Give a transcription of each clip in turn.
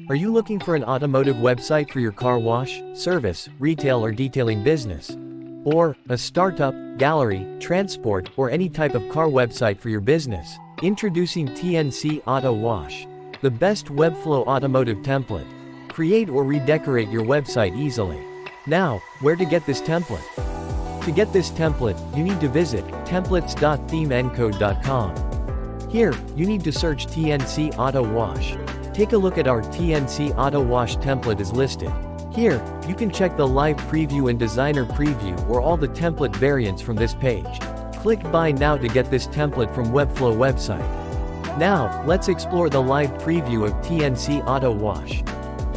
Are you looking for an automotive website for your car wash, service, retail or detailing business? Or a startup, gallery, transport, or any type of car website for your business? Introducing TNC Auto Wash, the best Webflow automotive template. Create or redecorate your website easily. Now, where to get this template? To get this template, you need to visit templates.themeencode.com. Here, you need to search TNC Auto Wash. Take a look at our TNC Auto Wash template is listed. Here, you can check the live preview and designer preview or all the template variants from this page. Click Buy Now to get this template from Webflow website. Now, let's explore the live preview of TNC Auto Wash.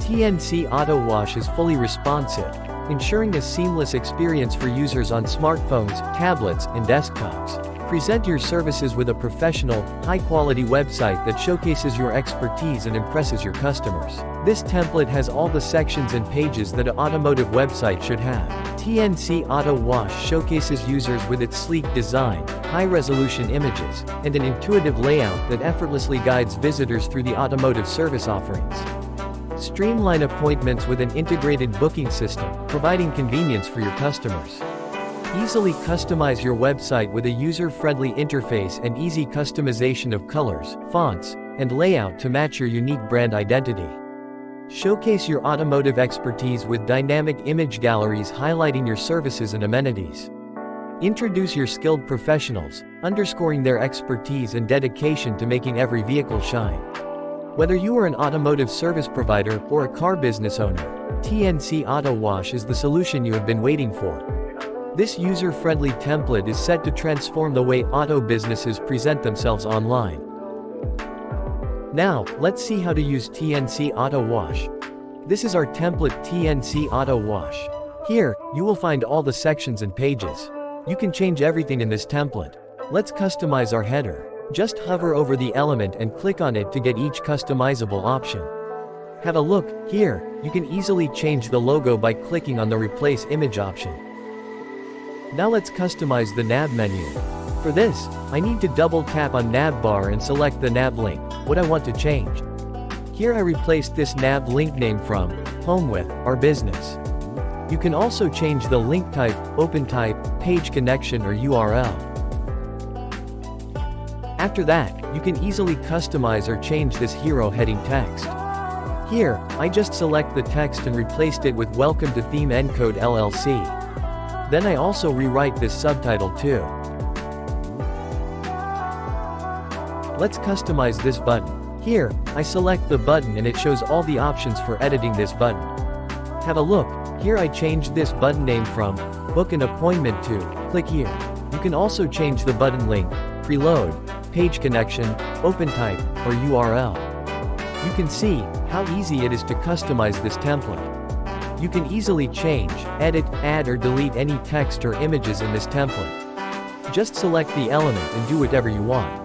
TNC Auto Wash is fully responsive, ensuring a seamless experience for users on smartphones, tablets, and desktops. Present your services with a professional, high-quality website that showcases your expertise and impresses your customers. This template has all the sections and pages that an automotive website should have. TNC Auto Wash showcases users with its sleek design, high-resolution images, and an intuitive layout that effortlessly guides visitors through the automotive service offerings. Streamline appointments with an integrated booking system, providing convenience for your customers. Easily customize your website with a user-friendly interface and easy customization of colors, fonts, and layout to match your unique brand identity. Showcase your automotive expertise with dynamic image galleries highlighting your services and amenities. Introduce your skilled professionals, underscoring their expertise and dedication to making every vehicle shine. Whether you are an automotive service provider or a car business owner, TNC Auto Wash is the solution you have been waiting for. This user-friendly template is set to transform the way auto businesses present themselves online. Now, let's see how to use TNC Auto Wash. This is our template TNC Auto Wash. Here, you will find all the sections and pages. You can change everything in this template. Let's customize our header. Just hover over the element and click on it to get each customizable option. Have a look. Here, you can easily change the logo by clicking on the Replace Image option. Now let's customize the nav menu. For this, I need to double tap on nav bar and select the nav link, what I want to change. Here I replaced this nav link name from Home with Our Business. You can also change the link type, open type, page connection or URL. After that, you can easily customize or change this hero heading text. Here, I just select the text and replaced it with Welcome to Theme Encode LLC. Then I also rewrite this subtitle too. Let's customize this button. Here, I select the button and it shows all the options for editing this button. Have a look. Here I changed this button name from Book an Appointment to Click Here. You can also change the button link, preload, page connection, open type, or URL. You can see how easy it is to customize this template. You can easily change, edit, add or delete any text or images in this template. Just select the element and do whatever you want.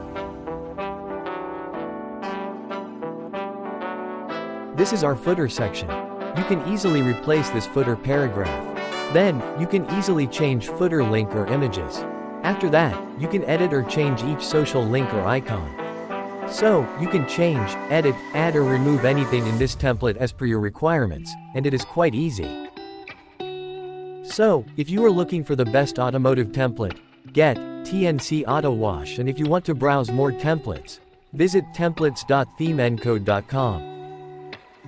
This is our footer section. You can easily replace this footer paragraph. Then, you can easily change footer link or images. After that, you can edit or change each social link or icon. So, you can change, edit, add or remove anything in this template as per your requirements, and it is quite easy. So, if you are looking for the best automotive template, get TNC Auto Wash, and if you want to browse more templates, visit templates.themeencode.com.